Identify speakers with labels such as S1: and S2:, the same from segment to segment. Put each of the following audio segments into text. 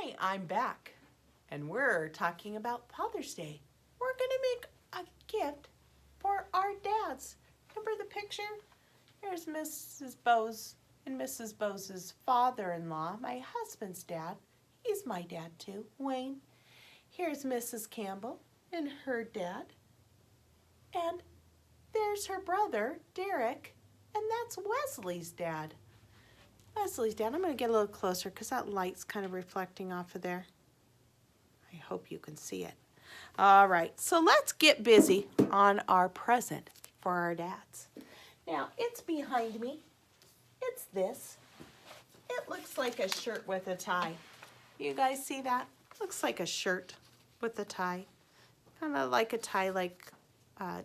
S1: Hi, I'm back, and we're talking about Father's Day. We're going to make a gift for our dads. Remember the picture? Here's Mrs. Bose and Mrs. Bose's father-in-law, my husband's dad. He's my dad too, Wayne. Here's Mrs. Campbell and her dad. And there's her brother, Derek, and that's Wesley's dad. Wesley's dad, I'm going to get a little closer because that light's kind of reflecting off of there. I hope you can see it. All right, so let's get busy on our present for our dads. Now, it's behind me. It's this. It looks like a shirt with a tie. You guys see that? Looks like a shirt with a tie. Kind of like a tie like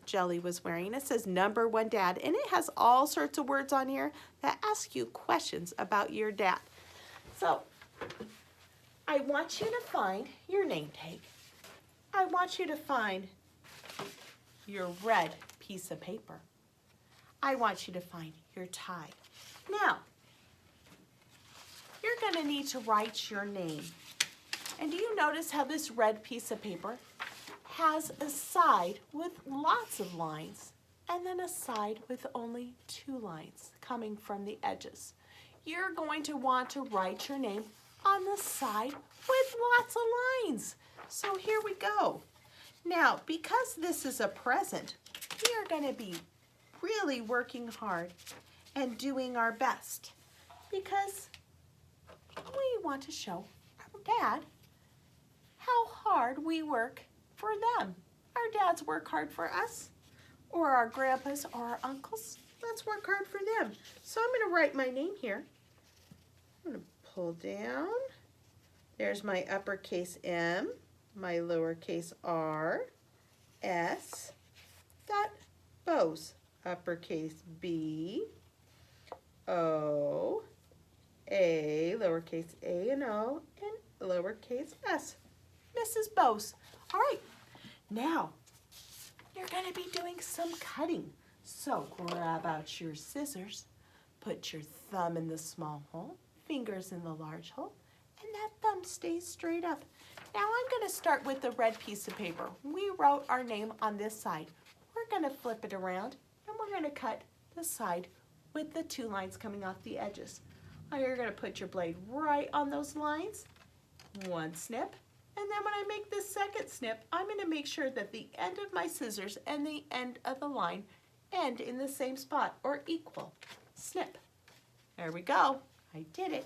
S1: Jelly was wearing. It says number one dad, and it has all sorts of words on here that ask you questions about your dad. So I want you to find your name tag. I want you to find your red piece of paper. I want you to find your tie. Now, you're going to need to write your name. And do you notice how this red piece of paper has a side with lots of lines and then a side with only 2 lines coming from the edges? You're going to want to write your name on the side with lots of lines. So here we go. Now, because this is a present, we are going to be really working hard and doing our best because we want to show our dad how hard we work for them. Our dads work hard for us, or our grandpas or our uncles. Let's work hard for them. So I'm going to write my name here. I'm going to pull down. There's my uppercase M, my lowercase r, S, dot Bose, uppercase B, O, A, lowercase a and O, and lowercase s. Mrs. Bose. All right, now you're going to be doing some cutting. So grab out your scissors, put your thumb in the small hole, fingers in the large hole, and that thumb stays straight up. Now I'm going to start with the red piece of paper. We wrote our name on this side. We're going to flip it around, and we're going to cut the side with the 2 lines coming off the edges. Now you're going to put your blade right on those lines, 1 snip, and then when I make this second snip, I'm going to make sure that the end of my scissors and the end of the line end in the same spot or equal. Snip. There we go. I did it.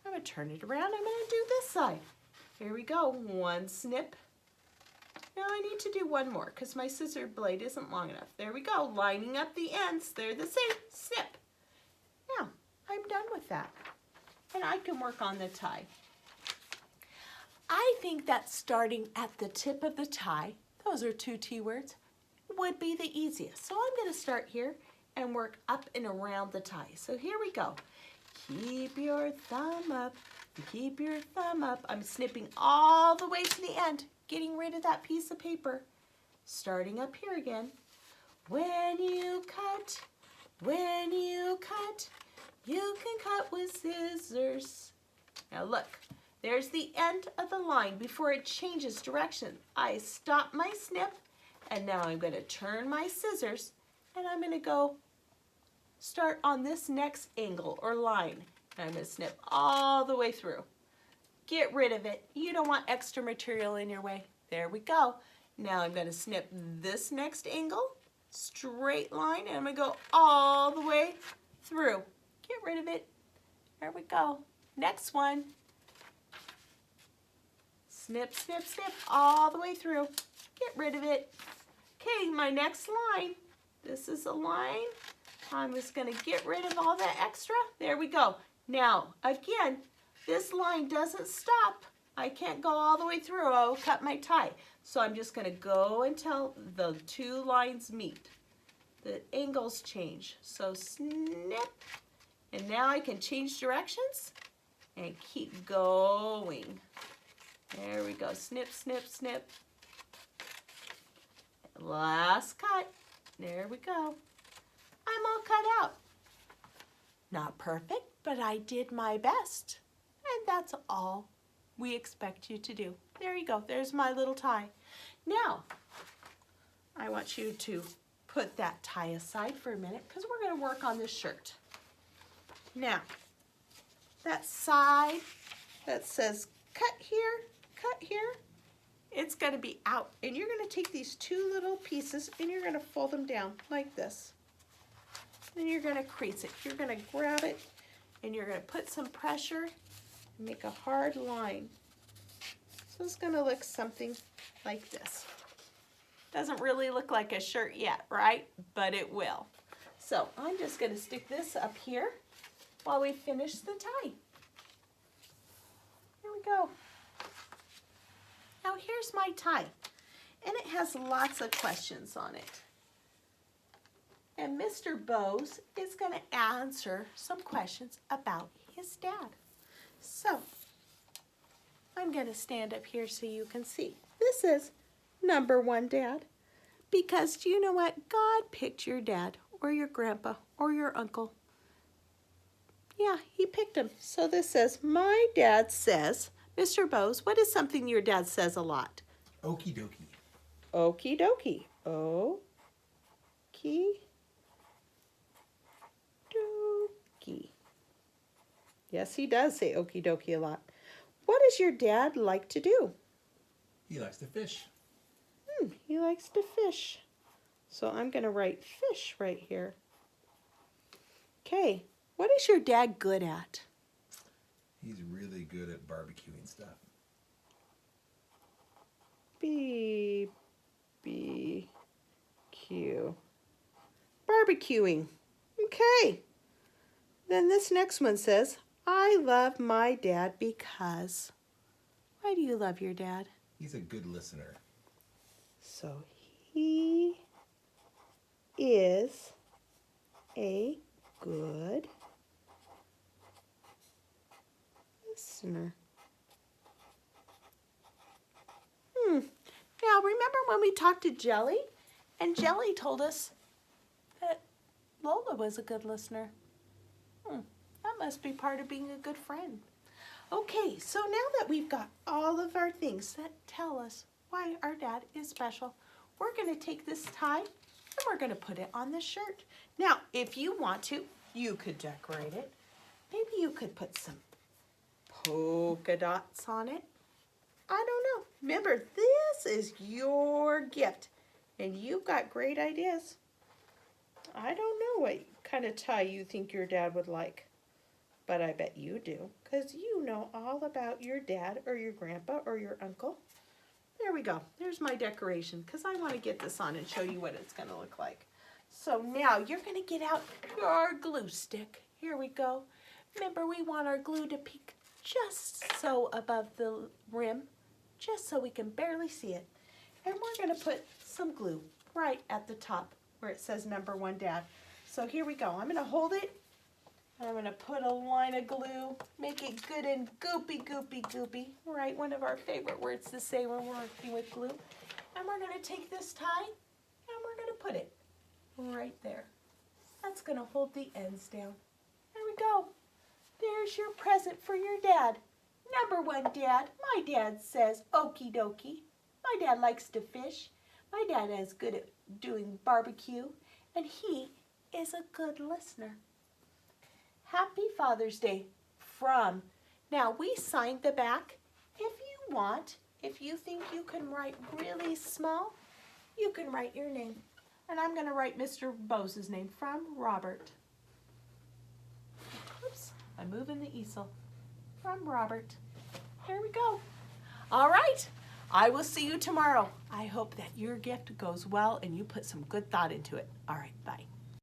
S1: I'm going to turn it around. I'm going to do this side. Here we go. 1 snip. Now I need to do 1 more because my scissor blade isn't long enough. There we go. Lining up the ends. They're the same. Snip. Now I'm done with that. And I can work on the tie. I think that starting at the tip of the tie, those are 2 T words, would be the easiest. So I'm going to start here and work up and around the tie. So here we go. Keep your thumb up. Keep your thumb up. I'm snipping all the way to the end, getting rid of that piece of paper. Starting up here again. When you cut, you can cut with scissors. Now look. There's the end of the line before it changes direction. I stop my snip, and now I'm going to turn my scissors, and I'm going to go start on this next angle or line. And I'm going to snip all the way through. Get rid of it. You don't want extra material in your way. There we go. Now I'm going to snip this next angle, straight line, and I'm going to go all the way through. Get rid of it. There we go. Next one. Snip, snip, snip, all the way through. Get rid of it. Okay, my next line. This is a line. I'm just going to get rid of all that extra. There we go. Now, again, this line doesn't stop. I can't go all the way through. I'll cut my tie. So I'm just going to go until the 2 lines meet. The angles change. So snip. And now I can change directions and keep going. There we go. Snip, snip, snip. Last cut. There we go. I'm all cut out. Not perfect, but I did my best. And that's all we expect you to do. There you go. There's my little tie. Now, I want you to put that tie aside for a minute because we're going to work on this shirt. Now, that side that says cut here, it's going to be out. And you're going to take these two little pieces and you're going to fold them down like this. Then you're going to crease it. You're going to grab it and you're going to put some pressure and make a hard line. So it's going to look something like this. Doesn't really look like a shirt yet, right? But it will. So I'm just going to stick this up here while we finish the tie. Here we go. Now here's my tie, and it has lots of questions on it. And Mr. Bose is going to answer some questions about his dad. So I'm going to stand up here so you can see. This is number one dad, because do you know what? God picked your dad or your grandpa or your uncle. Yeah, he picked him. So this says, my dad says, Mr. Bose, what is something your dad says a lot?
S2: Okie dokie.
S1: Okie dokie. Okie dokie. Yes, he does say okie dokie a lot. What does your dad like to do?
S2: He likes to fish.
S1: He likes to fish. So I'm going to write fish right here. Okay, what is your dad good at?
S2: He's really good at barbecuing stuff.
S1: B-B-Q. Barbecuing. Okay. Then this next one says, I love my dad because. Why do you love your dad?
S2: He's a good listener.
S1: So he is a good listener. Now remember when we talked to Jelly? And Jelly told us that Lola was a good listener. That must be part of being a good friend. Okay, so now that we've got all of our things that tell us why our dad is special, we're going to take this tie and we're going to put it on the shirt. Now, if you want to, you could decorate it. Maybe you could put some polka dots on it. I don't know. Remember, this is your gift, and you've got great ideas. I don't know what kind of tie you think your dad would like, but I bet you do, because you know all about your dad or your grandpa or your uncle. There we go. There's my decoration, because I want to get this on and show you what it's going to look like. So now you're going to get out your glue stick. Here we go. Remember, we want our glue to peek just so above the rim, just so we can barely see it. And we're going to put some glue right at the top where it says number one dad. So here we go. I'm going to hold it. I'm going to put a line of glue, make it good and goopy, goopy, goopy. Right, one of our favorite words to say when we're working with glue. And we're going to take this tie and we're going to put it right there. That's going to hold the ends down. There we go. There's your present for your dad. Number one dad. My dad says okie dokie. My dad likes to fish. My dad is good at doing barbecue. And he is a good listener. Happy Father's Day from. Now we signed the back. If you want, if you think you can write really small, you can write your name. And I'm going to write Mr. Bose's name from Robert. Oops, I'm moving the easel. From Robert. There we go. All right, I will see you tomorrow. I hope that your gift goes well and you put some good thought into it. All right, bye.